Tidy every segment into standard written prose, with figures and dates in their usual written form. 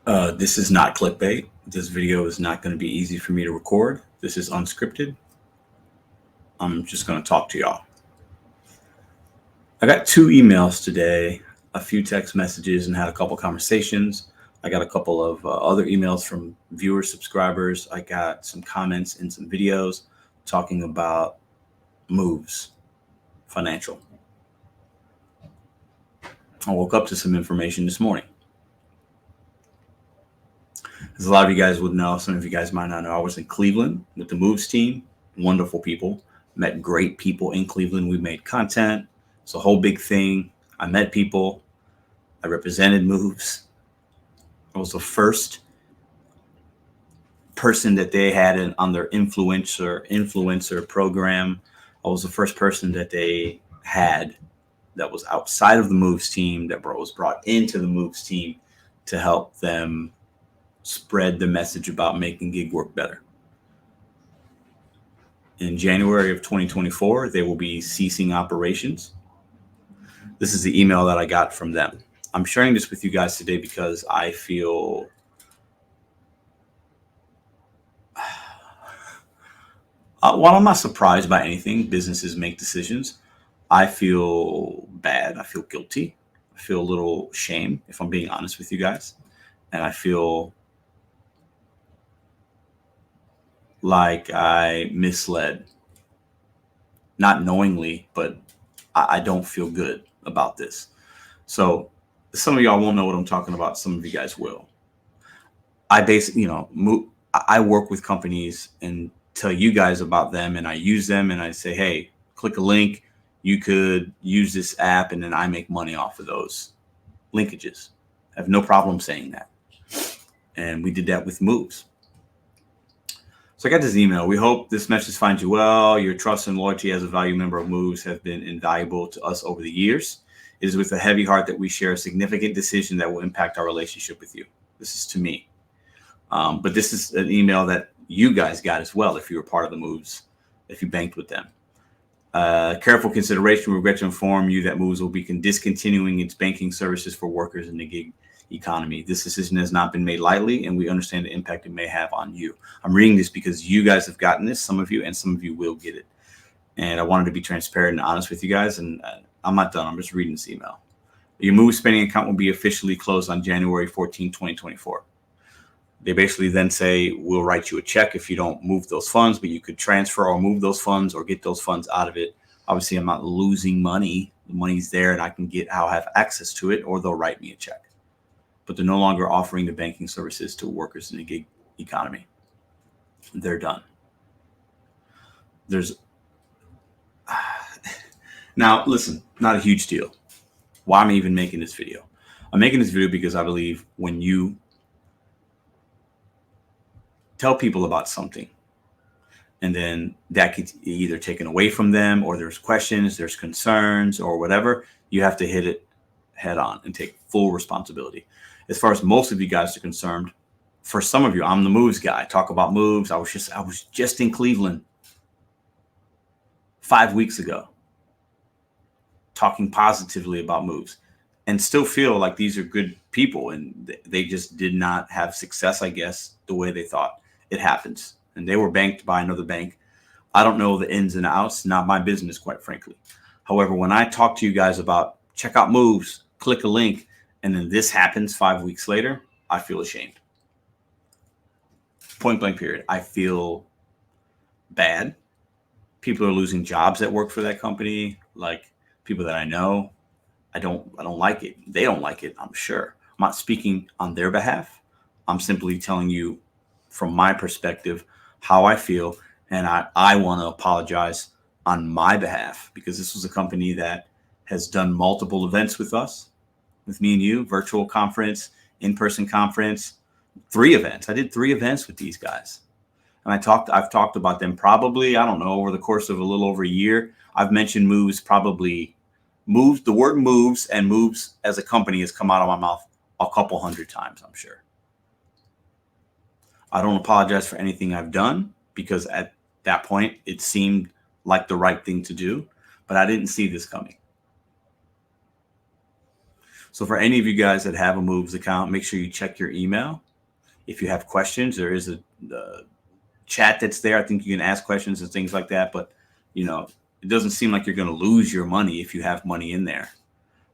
This is not clickbait. This video is not going to be easy for me to record. This is unscripted. I'm just going to talk to y'all. I got 2 emails today, a few text messages, and had a couple conversations. I got a couple of other emails from viewers, subscribers. I got some comments in some videos talking about moves, financial. I woke up to some information this morning. As a lot of you guys would know, some of you guys might not know, I was in Cleveland with the moves team. Wonderful people. Met great people in Cleveland. We made content. It's a whole big thing. I met people. I represented moves. I was the first person that they had on their influencer program. I was the first person that they had that was outside of the moves team that was brought into the moves team to help them spread the message about making gig work better. In January of 2024, they will be ceasing operations. This is the email that I got from them. I'm sharing this with you guys today because I feel while I'm not surprised by anything, businesses make decisions. I feel bad. I feel guilty. I feel a little shame, if I'm being honest with you guys. And I feel like I misled, not knowingly, but I don't feel good about this. So some of y'all won't know what I'm talking about. Some of you guys will. I basically, I work with companies and tell you guys about them, and I use them, and I say, hey, click a link. You could use this app, and then I make money off of those linkages. I have no problem saying that. And we did that with moves. So I got this email. We hope this message finds you well. Your trust and loyalty as a valued member of Moves have been invaluable to us over the years. It is with a heavy heart that we share a significant decision that will impact our relationship with you. This is to me. But this is an email that you guys got as well if you were part of the Moves, if you banked with them. Careful consideration, we regret to inform you that Moves will be discontinuing its banking services for workers in the gig economy. This decision has not been made lightly, and we understand the impact it may have on you. I'm reading this because you guys have gotten this, some of you, and some of you will get it. And I wanted to be transparent and honest with you guys, and I'm not done. I'm just reading this email. Your Move spending account will be officially closed on January 14, 2024. They basically then say, we'll write you a check if you don't move those funds, but you could transfer or move those funds or get those funds out of it. Obviously, I'm not losing money. The money's there, and I'll have access to it, or they'll write me a check. But they're no longer offering the banking services to workers in the gig economy. They're done. Now, listen, not a huge deal. Why am I even making this video? I'm making this video because I believe when you tell people about something, and then that gets either taken away from them, or there's questions, there's concerns, or whatever, you have to hit it head on and take full responsibility. As far as most of you guys are concerned, for some of you, I'm the moves guy. I talk about moves. I was just in Cleveland 5 weeks ago, talking positively about moves, and still feel like these are good people, and they just did not have success, I guess, the way they thought. It happens, and they were banked by another bank. I don't know the ins and outs, not my business, quite frankly. However, when I talk to you guys about check out moves, click a link, and then this happens 5 weeks later, I feel ashamed. Point blank period. I feel bad. People are losing jobs that work for that company, like people that I know. I don't like it. They don't like it, I'm sure. I'm not speaking on their behalf. I'm simply telling you from my perspective how I feel, and I want to apologize on my behalf, because this was a company that has done multiple events with us, with me and you, virtual conference, in-person conference, 3 events. I did 3 events with these guys. And I've talked about them probably, I don't know, over the course of a little over a year. I've mentioned moves, the word moves and moves as a company has come out of my mouth a couple hundred times, I'm sure. I don't apologize for anything I've done, because at that point it seemed like the right thing to do, but I didn't see this coming. So for any of you guys that have a Moves account, make sure you check your email. If you have questions, there is a chat that's there. I think you can ask questions and things like that. But, it doesn't seem like you're going to lose your money if you have money in there.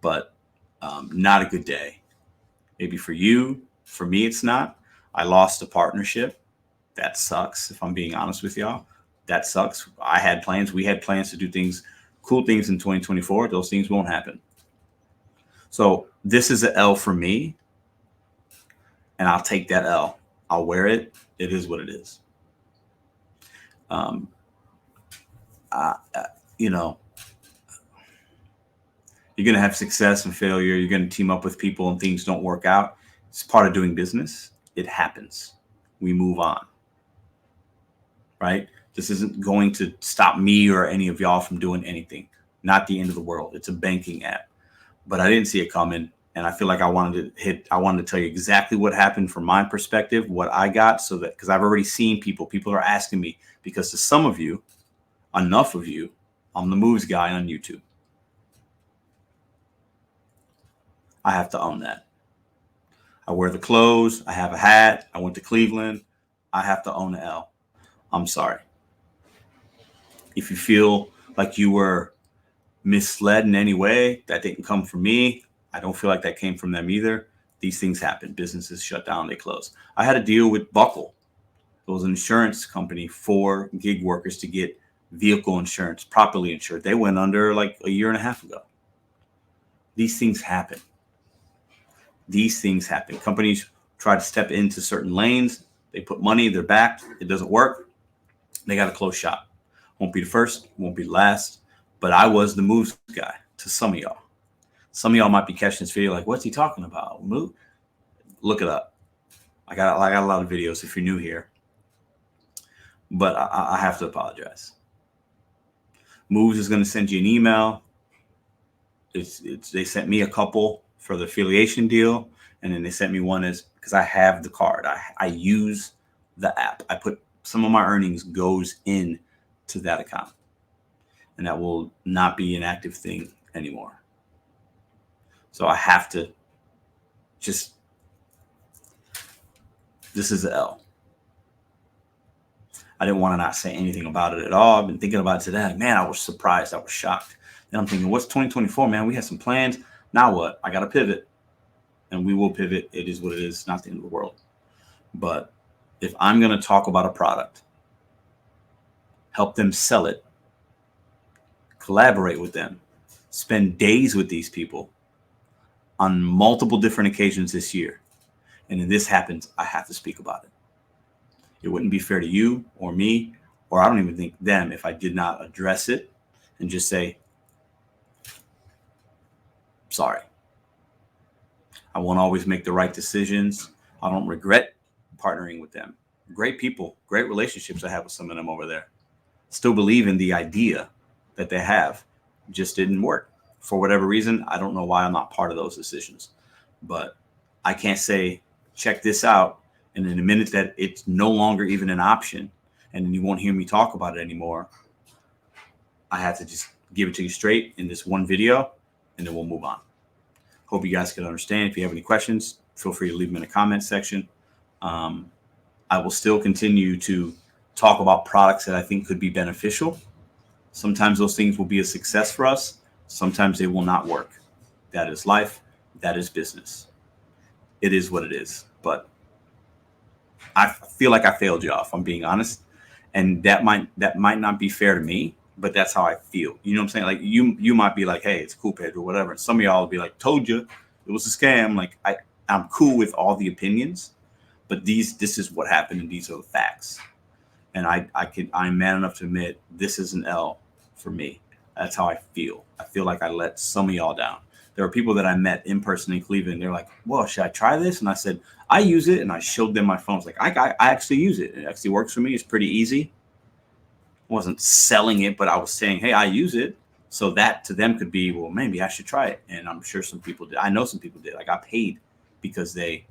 But not a good day. Maybe for you. For me, it's not. I lost a partnership. That sucks, if I'm being honest with y'all. That sucks. I had plans. We had plans to do things, cool things in 2024. Those things won't happen. So this is an L for me, and I'll take that L. I'll wear it. It is what it is. You're going to have success and failure. You're going to team up with people and things don't work out. It's part of doing business. It happens. We move on. Right? This isn't going to stop me or any of y'all from doing anything. Not the end of the world. It's a banking app. But I didn't see it coming. And I feel like I wanted to tell you exactly what happened from my perspective, what I got, so that, because I've already seen people are asking me, because to some of you, enough of you, I'm the moves guy on YouTube. I have to own that. I wear the clothes. I have a hat. I went to Cleveland. I have to own the L. I'm sorry. If you feel like you were misled in any way, that didn't come from me. I don't feel like that came from them either. These things happen. Businesses shut down, they close. I had a deal with Buckle. It was an insurance company for gig workers to get vehicle insurance properly insured. They went under like a year and a half ago. These things happen. These things happen. Companies try to step into certain lanes. They put money in their back. It doesn't work. They got to close shop. Won't be the first, won't be the last. But I was the moves guy to some of y'all. Some of y'all might be catching this video like, what's he talking about? Move. Look it up. I got a lot of videos if you're new here. But I have to apologize. Moves is going to send you an email. They sent me a couple for the affiliation deal. And then they sent me one because I have the card. I use the app. I put some of my earnings goes in to that account. And that will not be an active thing anymore. So I have to this is an L. I didn't want to not say anything about it at all. I've been thinking about it today. Man, I was surprised. I was shocked. And I'm thinking, what's 2024, man? We had some plans. Now what? I got to pivot. And we will pivot. It is what it is. Not the end of the world. But if I'm going to talk about a product, help them sell it, collaborate with them, spend days with these people on multiple different occasions this year, and then this happens, I have to speak about it. It wouldn't be fair to you or me, or I don't even think them, if I did not address it and just say, sorry. I won't always make the right decisions. I don't regret partnering with them. Great people, great relationships I have with some of them over there. Still believe in the idea that they have. Just didn't work. For whatever reason, I don't know why I'm not part of those decisions. But I can't say, check this out, and in a minute that it's no longer even an option, and then you won't hear me talk about it anymore. I have to just give it to you straight in this one video, and then we'll move on. Hope you guys can understand. If you have any questions, feel free to leave them in the comment section. I will still continue to talk about products that I think could be beneficial. Sometimes those things will be a success for us. Sometimes they will not work. That is life. That is business. It is what it is. But I feel like I failed you off, I'm being honest. And that might not be fair to me, but that's how I feel. You know what I'm saying? Like you might be like, hey, it's cool, Pedro, whatever. And some of y'all will be like, told you it was a scam. Like I'm cool with all the opinions, but this is what happened and these are the facts. And I'm man enough to admit this is an L for me. That's how I feel. I feel like I let some of y'all down. There are people that I met in person in Cleveland. They're like, well, should I try this? And I said, I use it. And I showed them my phone. It's like, I actually use it. It actually works for me. It's pretty easy. I wasn't selling it, but I was saying, hey, I use it. So that to them could be, well, maybe I should try it. And I'm sure some people did. I know some people did. I got paid because they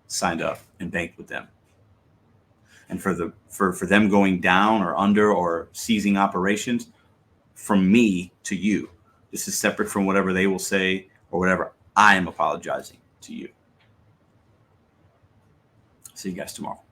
signed up and banked with them. And for them going down or under or ceasing operations, from me to you, this is separate from whatever they will say or whatever. I am apologizing to you. See you guys tomorrow.